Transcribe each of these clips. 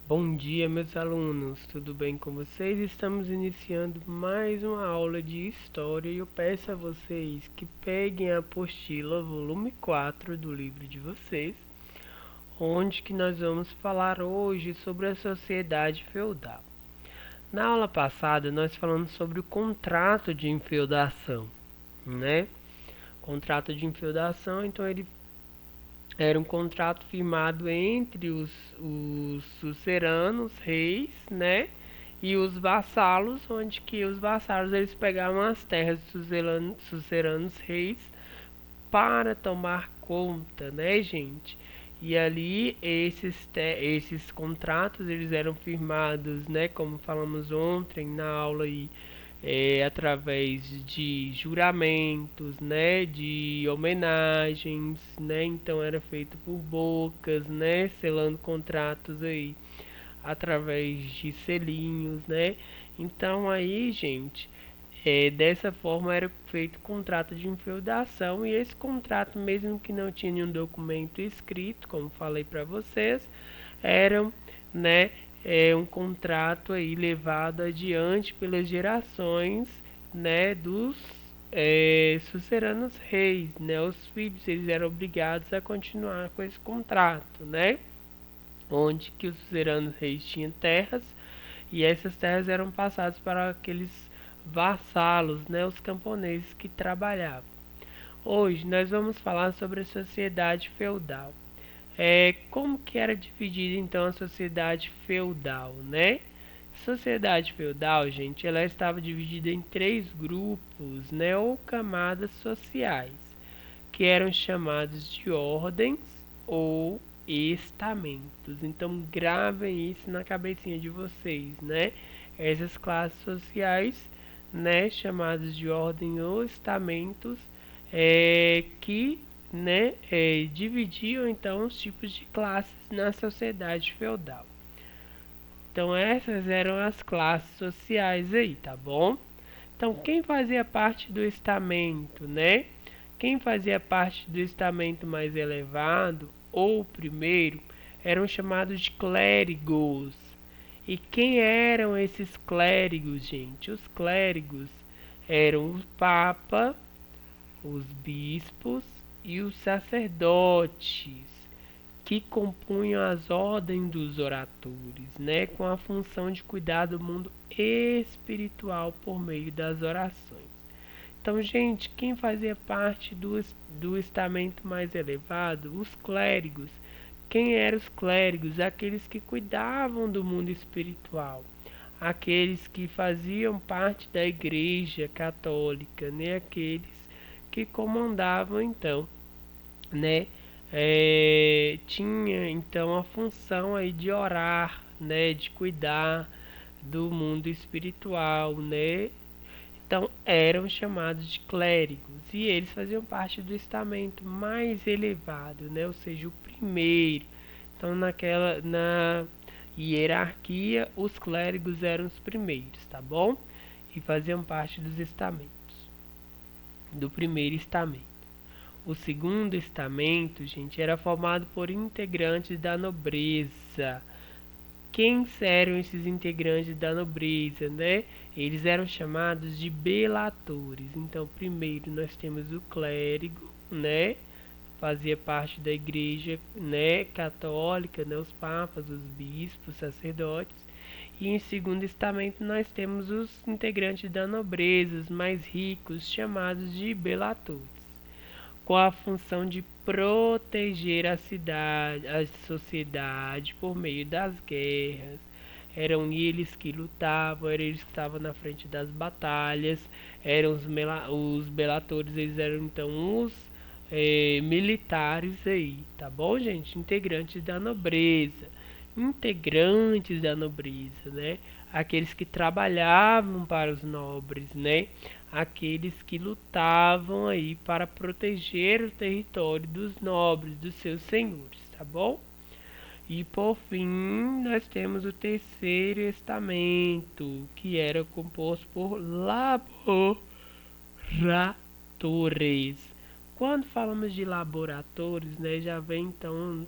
Bom dia, meus alunos, tudo bem com vocês? Estamos iniciando mais uma aula de História e eu peço a vocês que peguem a apostila, volume 4 do livro de vocês, onde que nós vamos falar hoje sobre a sociedade feudal. Na aula passada, nós falamos sobre o contrato de infeudação, né? Contrato de infeudação, então ele era um contrato firmado entre os suzeranos, reis, né? E os vassalos, onde que os vassalos eles pegavam as terras dos suzeranos reis para tomar conta, né, gente? E ali esses contratos eles eram firmados, né, como falamos ontem na aula aí, através de juramentos, né, de homenagens, né, então era feito por bocas, né, selando contratos aí através de selinhos, né. Então aí, gente, dessa forma era feito contrato de infeudação e esse contrato, mesmo que não tinha nenhum documento escrito, como falei para vocês, era, né, um contrato aí levado adiante pelas gerações, né, dos suzeranos reis, né, os filhos eles eram obrigados a continuar com esse contrato, né, onde que os suzeranos reis tinham terras e essas terras eram passadas para aqueles vassalos, né, os camponeses que trabalhavam. Hoje nós vamos falar sobre a sociedade feudal. Como que era dividida então a sociedade feudal, né? Sociedade feudal, gente, ela estava dividida em três grupos, né, ou camadas sociais, que eram chamados de ordens ou estamentos. Então gravem isso na cabecinha de vocês, né? Essas classes sociais, né, chamadas de ordem ou estamentos, que, né, dividiam então os tipos de classes na sociedade feudal. Então essas eram as classes sociais aí, tá bom? Então quem fazia parte do estamento, né? Quem fazia parte do estamento mais elevado, ou primeiro, eram chamados de clérigos. E quem eram esses clérigos, gente? Os clérigos eram o Papa, os bispos e os sacerdotes, que compunham as ordens dos oratores, né, com a função de cuidar do mundo espiritual por meio das orações. Então, gente, quem fazia parte do estamento mais elevado? Os clérigos. Quem eram os clérigos? Aqueles que cuidavam do mundo espiritual, aqueles que faziam parte da igreja católica, né? Aqueles que comandavam então, né? Tinha então a função aí de orar, né? De cuidar do mundo espiritual, né? Então eram chamados de clérigos e eles faziam parte do estamento mais elevado, né? Ou seja, o primeiro. Então na hierarquia os clérigos eram os primeiros, tá bom? E faziam parte dos estamentos, do primeiro estamento. O segundo estamento, gente, era formado por integrantes da nobreza. Quem eram esses integrantes da nobreza, né? Eles eram chamados de belatores. Então, primeiro nós temos o clérigo, né? Fazia parte da igreja, né, católica, né, os papas, os bispos, sacerdotes. E em segundo estamento nós temos os integrantes da nobreza, os mais ricos, chamados de belatores, com a função de proteger a cidade, a sociedade por meio das guerras. Eram eles que lutavam, eram eles que estavam na frente das batalhas, eram os belatores, eles eram então os militares aí, tá bom, gente? Integrantes da nobreza. Integrantes da nobreza, né? Aqueles que trabalhavam para os nobres, né? Aqueles que lutavam aí para proteger o território dos nobres, dos seus senhores, tá bom? E por fim, nós temos o terceiro estamento, que era composto por laboratores. Quando falamos de laboratores, né, já vem então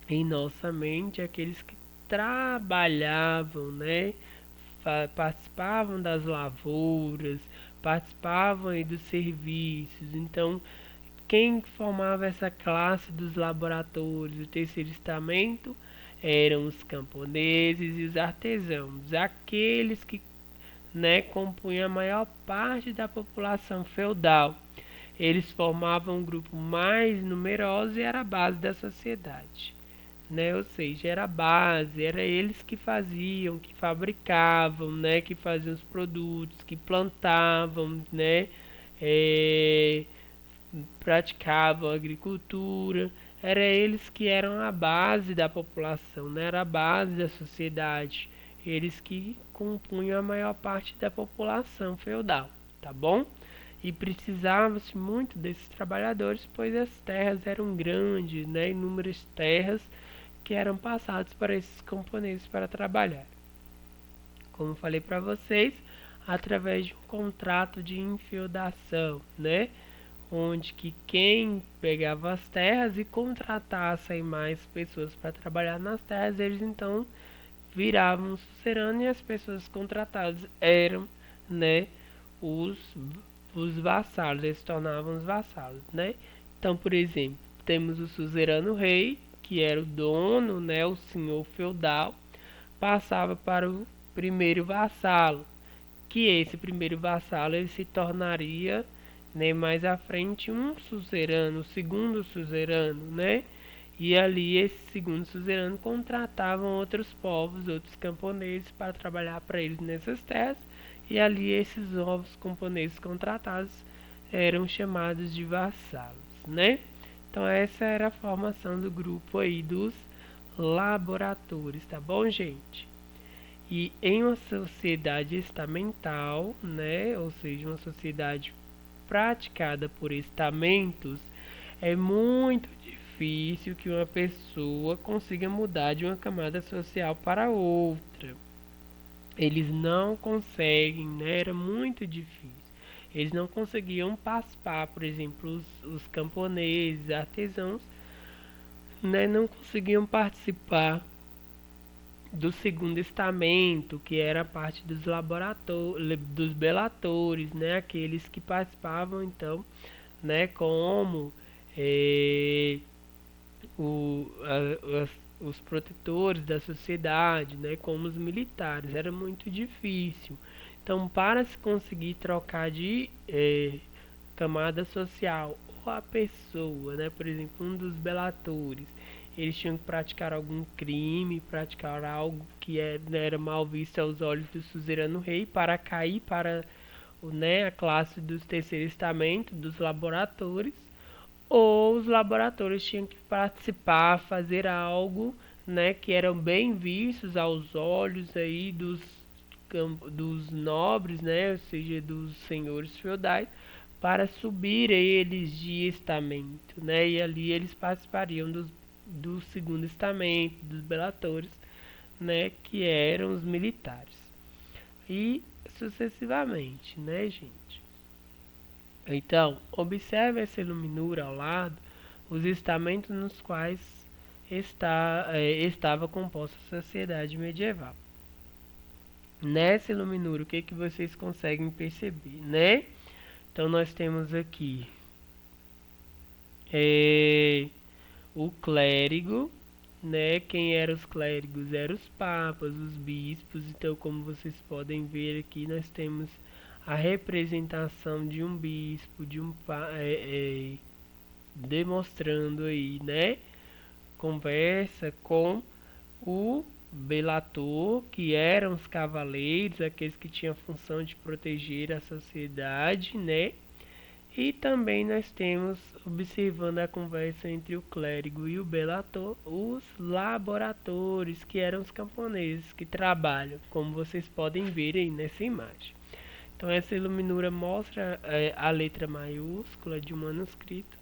em nossa mente aqueles que trabalhavam, né? Participavam das lavouras, participavam aí dos serviços. Então, quem formava essa classe dos laboratores, o terceiro estamento, eram os camponeses e os artesãos, aqueles que, né, compunham a maior parte da população feudal. Eles formavam um grupo mais numeroso e era a base da sociedade, né? Ou seja, era a base, era eles que faziam, que fabricavam, né? Que faziam os produtos, que plantavam, né? É, praticavam a agricultura. Era eles que eram a base da população, né? Era a base da sociedade. Eles que compunham a maior parte da população feudal, tá bom? E precisava-se muito desses trabalhadores, pois as terras eram grandes, né? Inúmeras terras que eram passadas para esses camponeses para trabalhar. Como falei para vocês, através de um contrato de infeudação, né? Onde que quem pegava as terras e contratasse mais pessoas para trabalhar nas terras, eles então viravam suzerano e as pessoas contratadas eram, né, os, os vassalos, eles se tornavam os vassalos, né? Então, por exemplo, temos o suzerano rei, que era o dono, né, o senhor feudal, passava para o primeiro vassalo, que esse primeiro vassalo ele se tornaria, né, mais à frente um suzerano, o segundo suzerano, né? E ali esse segundo suzerano contratavam outros povos, outros camponeses para trabalhar para eles nessas terras, e ali esses novos camponeses contratados eram chamados de vassalos, né? Então essa era a formação do grupo aí dos laboratores, tá bom, gente? E em uma sociedade estamental, né, ou seja, uma sociedade praticada por estamentos, é muito difícil que uma pessoa consiga mudar de uma camada social para outra. Eles não conseguem, né, era muito difícil. Eles não conseguiam participar, por exemplo, os camponeses, artesãos, né, não conseguiam participar do segundo estamento, que era a parte dos laboratórios, dos belatores, né, aqueles que participavam então, né, como o, os protetores da sociedade, né, como os militares, era muito difícil. Então, para se conseguir trocar de camada social ou a pessoa, né, por exemplo, um dos belatores, eles tinham que praticar algum crime, praticar algo que era mal visto aos olhos do suzerano rei para cair para, né, a classe dos terceiro estamento, dos laboratores, ou os laboratores tinham que participar, fazer algo, né, que eram bem vistos aos olhos aí dos nobres, né, ou seja, dos senhores feudais, para subir eles de estamento, né, e ali eles participariam do segundo estamento, dos belatores, né, que eram os militares, e sucessivamente, né, gente. Então, observe essa iluminura ao lado, os estamentos nos quais estava composta a sociedade medieval. Nessa iluminura, o que, que vocês conseguem perceber, né? Então, nós temos aqui o clérigo, né? Quem eram os clérigos? Eram os papas, os bispos. Então, como vocês podem ver aqui, nós temos a representação de um bispo, de um demonstrando aí, né? Conversa com o belator, que eram os cavaleiros, aqueles que tinham a função de proteger a sociedade, né? E também nós temos, observando a conversa entre o clérigo e o belator, os laboratores, que eram os camponeses que trabalham, como vocês podem ver aí nessa imagem. Então essa iluminura mostra a letra maiúscula de um manuscrito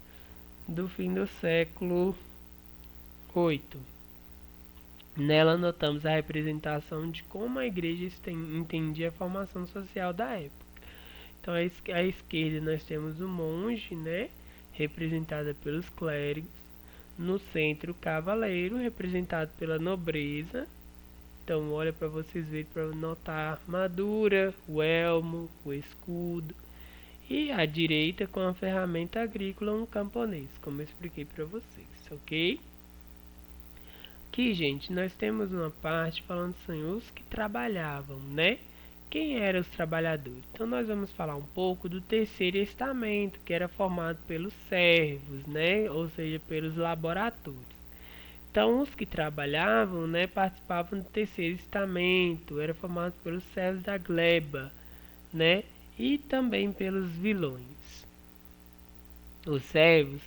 do fim do século VIII. Nela notamos a representação de como a igreja entendia a formação social da época. Então à esquerda nós temos o monge, né, representada pelos clérigos. No centro o cavaleiro, representado pela nobreza, Então olha para vocês verem, para notar a armadura, o elmo, o escudo e à direita com a ferramenta agrícola um camponês, como eu expliquei para vocês, ok? Aqui, gente, nós temos uma parte falando assim, os que trabalhavam, né? Quem eram os trabalhadores? Então nós vamos falar um pouco do terceiro estamento, que era formado pelos servos, né? Ou seja, pelos laboratórios. Então os que trabalhavam, né, participavam do terceiro estamento, era formado pelos servos da gleba, né? E também pelos vilões. Os servos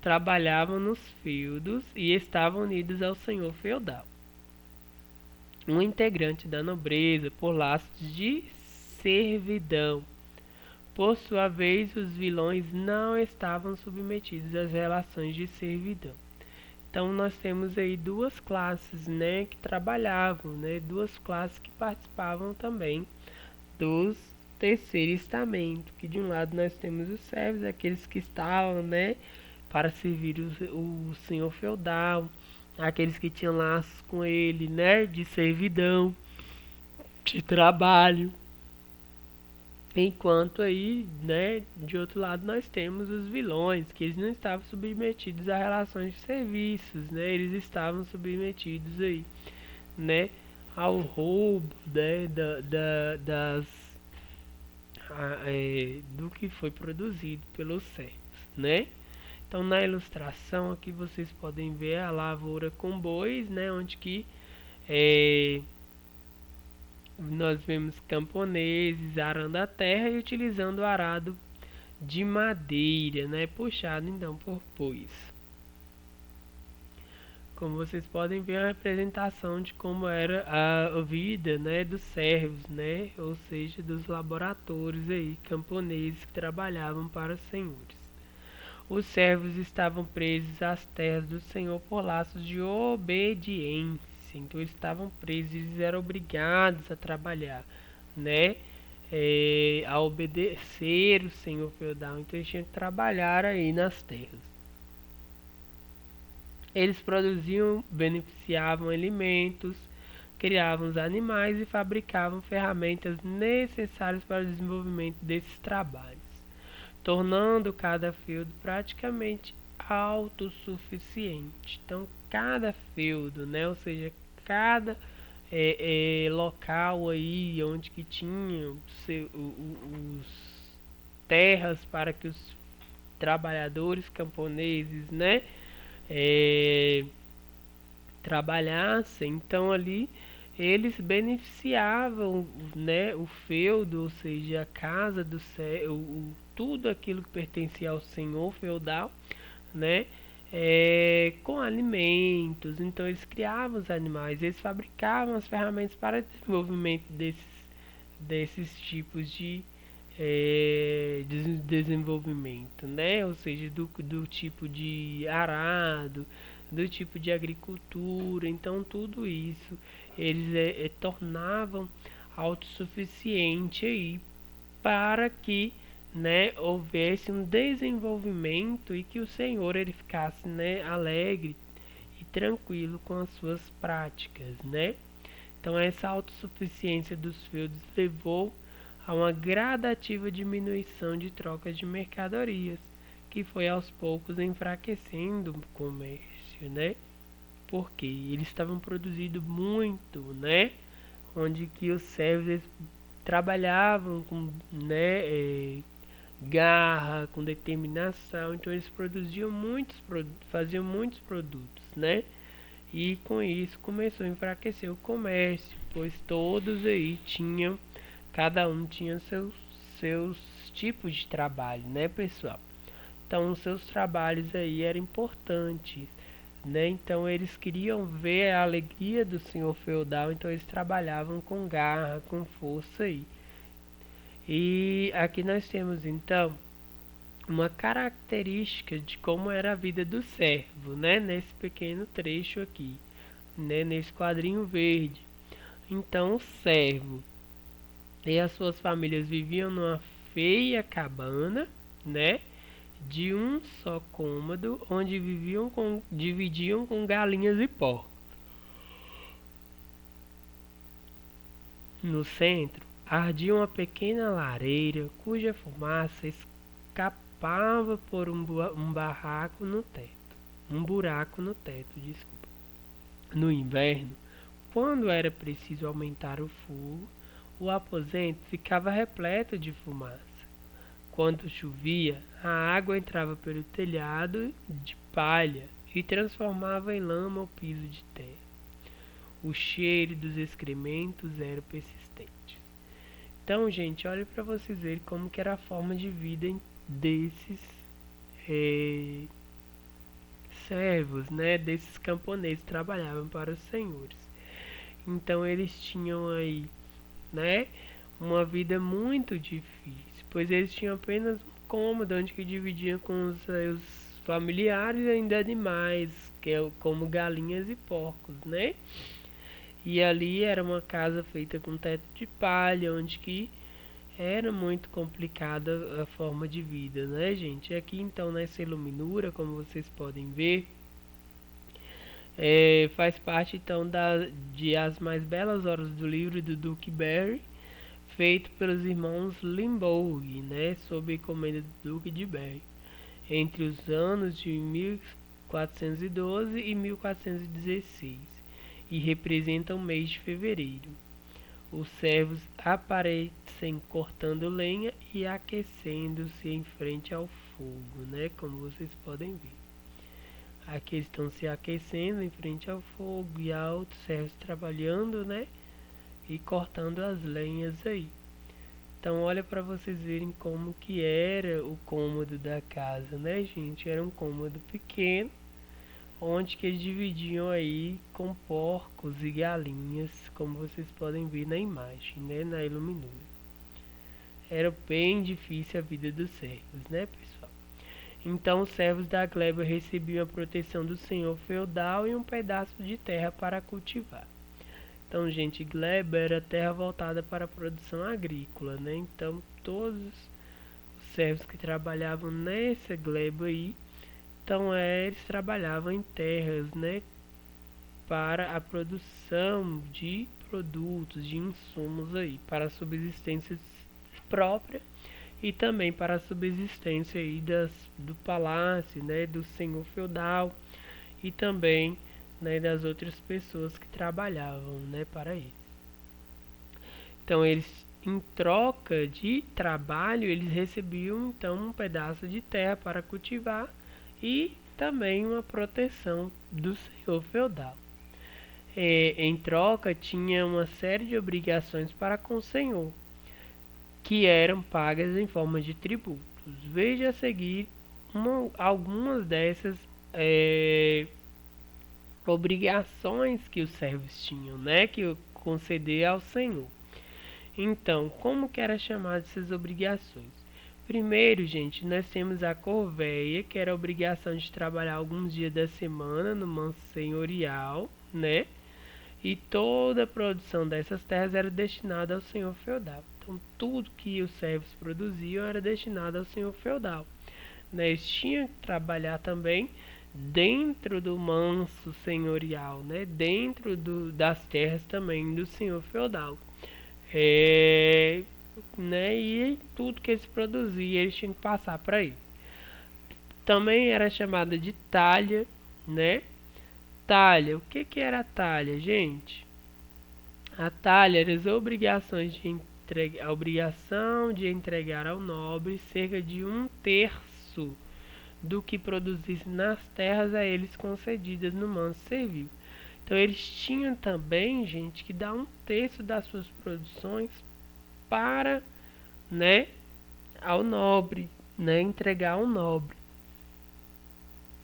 trabalhavam nos feudos e estavam unidos ao senhor feudal, um integrante da nobreza por laços de servidão. Por sua vez, os vilões não estavam submetidos às relações de servidão. Então nós temos aí duas classes, né, que trabalhavam, né, duas classes que participavam também dos terceiro estamento, que de um lado nós temos os servos, aqueles que estavam, né, para servir o senhor feudal, aqueles que tinham laços com ele, né, de servidão, de trabalho. Enquanto aí, né, de outro lado nós temos os vilões, que eles não estavam submetidos a relações de serviços, né, eles estavam submetidos aí, né, ao roubo, né, do que foi produzido pelos servos, né. Então na ilustração aqui vocês podem ver a lavoura com bois, né, onde que nós vemos camponeses arando a terra e utilizando o arado de madeira, né, puxado então por bois. Como vocês podem ver, a representação de como era a vida, né, dos servos, né, ou seja, dos laboratórios aí, camponeses que trabalhavam para os senhores. Os servos estavam presos às terras do Senhor por laços de obediência. Então eles estavam presos, eles eram obrigados a trabalhar, né? A obedecer o Senhor feudal. Então eles tinham que trabalhar aí nas terras. Eles produziam, beneficiavam alimentos, criavam os animais e fabricavam ferramentas necessárias para o desenvolvimento desses trabalhos, tornando cada feudo praticamente autossuficiente. Então, cada feudo, né, ou seja, cada local aí onde que tinha os terras para que os trabalhadores camponeses, né, trabalhassem, então ali eles beneficiavam, né, o feudo, ou seja, a casa do tudo aquilo que pertencia ao senhor feudal, né, com alimentos. Então eles criavam os animais, eles fabricavam as ferramentas para o desenvolvimento desses tipos de desenvolvimento, né, ou seja, do tipo de arado, do tipo de agricultura. Então tudo isso eles tornavam autossuficiente aí para que, né, houvesse um desenvolvimento e que o Senhor ele ficasse, né, alegre e tranquilo com as suas práticas, né. Então essa autossuficiência dos feudos levou a uma gradativa diminuição de trocas de mercadorias, que foi aos poucos enfraquecendo o comércio, né? Porque eles estavam produzindo muito, né? Onde que os servos trabalhavam com, né, garra, com determinação, então eles produziam faziam muitos produtos, né? E com isso começou a enfraquecer o comércio, pois todos aí tinham, cada um tinha seus tipos de trabalho, né, pessoal? Então os seus trabalhos aí eram importantes, né? Então eles queriam ver a alegria do senhor feudal, então eles trabalhavam com garra, com força aí. E aqui nós temos então uma característica de como era a vida do servo, né? Nesse pequeno trecho aqui, né? Nesse quadrinho verde. Então o servo e as suas famílias viviam numa feia cabana, né, de um só cômodo, onde dividiam com galinhas e porcos. No centro ardia uma pequena lareira cuja fumaça escapava por um buraco no teto, desculpa. No inverno, quando era preciso aumentar o fogo, o aposento ficava repleto de fumaça. Quando chovia, a água entrava pelo telhado de palha e transformava em lama o piso de terra. O cheiro dos excrementos era persistente. Então, gente, olha para vocês verem como que era a forma de vida desses servos, né? Desses camponeses que trabalhavam para os senhores. Então, eles tinham aí, né? Uma vida muito difícil, pois eles tinham apenas um cômodo onde que dividiam com os seus familiares e ainda animais, como galinhas e porcos, né? E ali era uma casa feita com teto de palha, onde que era muito complicada a forma de vida, né, gente? Aqui então nessa iluminura, como vocês podem ver, faz parte então de As Mais Belas Horas do livro do Duke Barry, feito pelos irmãos Limbourg, né, sob encomenda do Duque de Berry, entre os anos de 1412 e 1416, e representa o mês de fevereiro. Os servos aparecem cortando lenha e aquecendo-se em frente ao fogo, né, como vocês podem ver. Aqui eles estão se aquecendo em frente ao fogo e há outros servos trabalhando, né, e cortando as lenhas aí. Então olha para vocês verem como que era o cômodo da casa, né, gente? Era um cômodo pequeno, onde que eles dividiam aí com porcos e galinhas, como vocês podem ver na imagem, né, na iluminura. Era bem difícil a vida dos servos, né, pessoal? Então os servos da gleba recebiam a proteção do senhor feudal e um pedaço de terra para cultivar. Então, gente, gleba era terra voltada para a produção agrícola, né? Então, todos os servos que trabalhavam nessa gleba aí, então eles trabalhavam em terras, né? Para a produção de produtos, de insumos aí, para a subsistência própria e também para a subsistência aí do palácio, né? Do senhor feudal e também, né, das outras pessoas que trabalhavam, né, para ele. Então eles, em troca de trabalho, eles recebiam então um pedaço de terra para cultivar e também uma proteção do senhor feudal. Em troca tinha uma série de obrigações para com o senhor, que eram pagas em forma de tributos. Veja a seguir algumas dessas obrigações que os servos tinham, né, que conceder ao Senhor. Então, como que era chamado essas obrigações? Primeiro, gente, nós temos a corveia, que era a obrigação de trabalhar alguns dias da semana no manso senhorial, né? E toda a produção dessas terras era destinada ao senhor feudal. Então, tudo que os servos produziam era destinado ao senhor feudal, né? Eles tinham que trabalhar também dentro do manso senhorial, né? Dentro das terras também do senhor feudal, né? E tudo que eles produziam eles tinham que passar para ele. Também era chamada de talha, né? Talha, o que era a talha, gente? A talha era as obrigações a obrigação de entregar ao nobre cerca de 1/3 do que produzisse nas terras a eles concedidas no manso servil. Então eles tinham também, gente, que dar 1/3 das suas produções para, né, ao nobre, né, entregar ao nobre.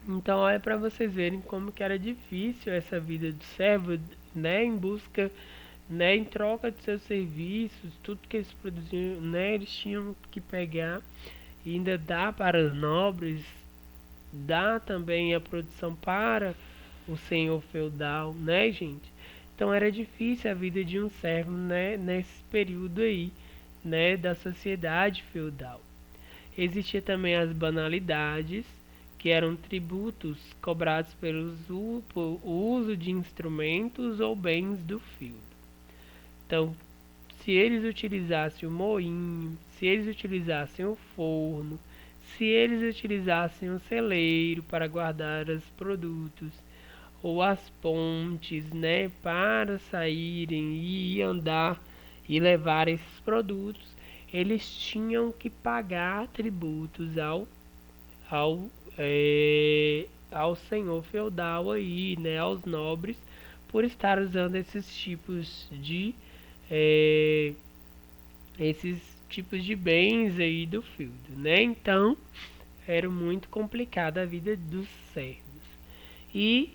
Então olha para vocês verem como que era difícil essa vida do servo, né, em busca, né, em troca de seus serviços, tudo que eles produziam, né, eles tinham que pegar e ainda dar para os nobres, dá também a produção para o senhor feudal, né, gente? Então era difícil a vida de um servo, né, nesse período aí, né, da sociedade feudal. Existia também as banalidades, que eram tributos cobrados pelo uso de instrumentos ou bens do feudo. Então, se eles utilizassem o moinho, se eles utilizassem o forno, se eles utilizassem o celeiro para guardar os produtos, ou as pontes, né, para saírem e andar e levar esses produtos, eles tinham que pagar tributos ao, ao senhor feudal aí, né, aos nobres, por estar usando é, esses tipos de bens aí do feudo, né? Então era muito complicada a vida dos servos. E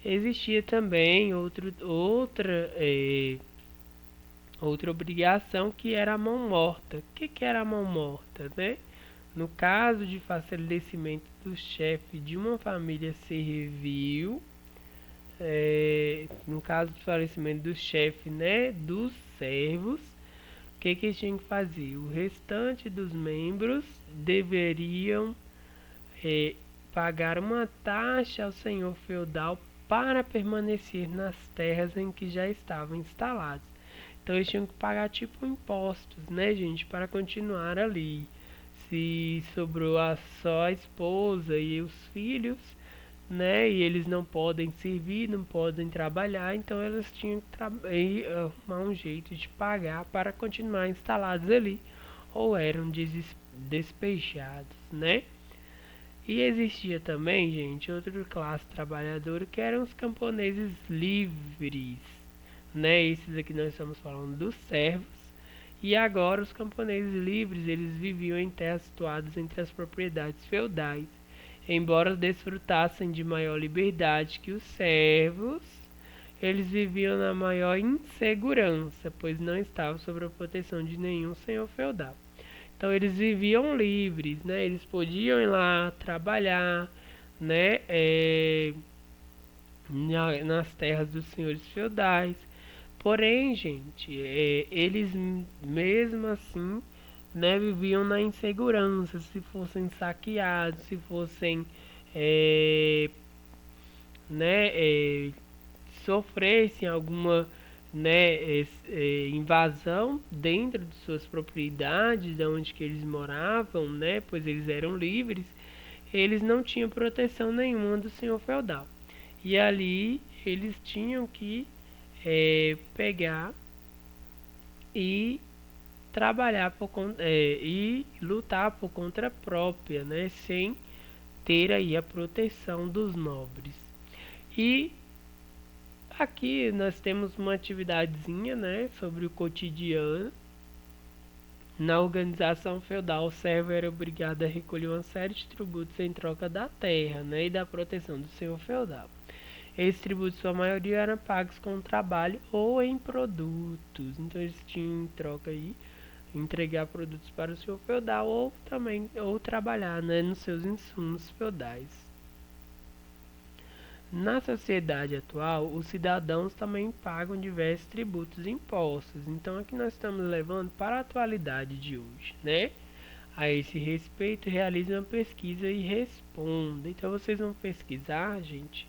existia também outra obrigação, que era a mão morta. O que era a mão morta, né? No caso de falecimento do chefe de uma família servil, no caso do falecimento do chefe, né, dos servos, o que eles tinham que fazer? O restante dos membros deveriam pagar uma taxa ao senhor feudal para permanecer nas terras em que já estavam instalados. Então eles tinham que pagar tipo impostos, né, gente, para continuar ali. Se sobrou só a esposa e os filhos, né, e eles não podem servir, não podem trabalhar, então elas tinham que arrumar um jeito de pagar para continuar instalados ali, ou eram despejados, né? E existia também, gente, outra classe trabalhadora, que eram os camponeses livres, né? Esses aqui nós estamos falando dos servos. E agora os camponeses livres, eles viviam em terras situadas entre as propriedades feudais, embora desfrutassem de maior liberdade que os servos. Eles viviam na maior insegurança, pois não estavam sob a proteção de nenhum senhor feudal. Então eles viviam livres, né? Eles podiam ir lá trabalhar, né? Nas terras dos senhores feudais. Porém, gente, eles mesmo assim, né, viviam na insegurança, se fossem saqueados, se fossem, né, sofressem alguma, né, invasão dentro de suas propriedades, de onde que eles moravam, né, pois eles eram livres, eles não tinham proteção nenhuma do senhor feudal. E ali eles tinham que pegar e trabalhar e lutar por conta própria, né, sem ter aí a proteção dos nobres. E aqui nós temos uma atividadezinha, né, sobre o cotidiano. Na organização feudal, o servo era obrigado a recolher uma série de tributos em troca da terra, né, e da proteção do senhor feudal. Esses tributos, sua maioria, eram pagos com trabalho ou em produtos. Então eles tinham em troca aí entregar produtos para o senhor feudal, ou também trabalhar, né, nos seus insumos feudais. Na sociedade atual, os cidadãos também pagam diversos tributos e impostos. Então aqui nós estamos levando para a atualidade de hoje, né? A esse respeito, realize uma pesquisa e responda. Então vocês vão pesquisar, gente,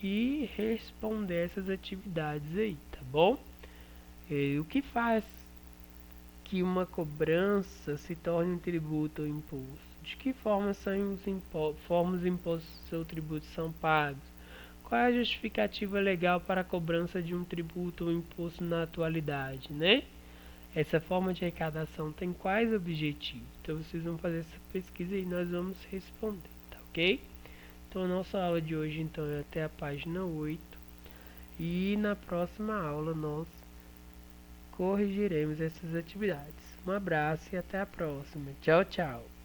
e responder essas atividades aí, tá bom? O que faz que uma cobrança se torne um tributo ou imposto? De que forma os impostos ou tributos são pagos? Qual é a justificativa legal para a cobrança de um tributo ou imposto na atualidade, né? Essa forma de arrecadação tem quais objetivos? Então vocês vão fazer essa pesquisa e nós vamos responder, tá ok? Então a nossa aula de hoje então é até a página 8 e na próxima aula nós corrigiremos essas atividades. Um abraço e até a próxima. Tchau, tchau.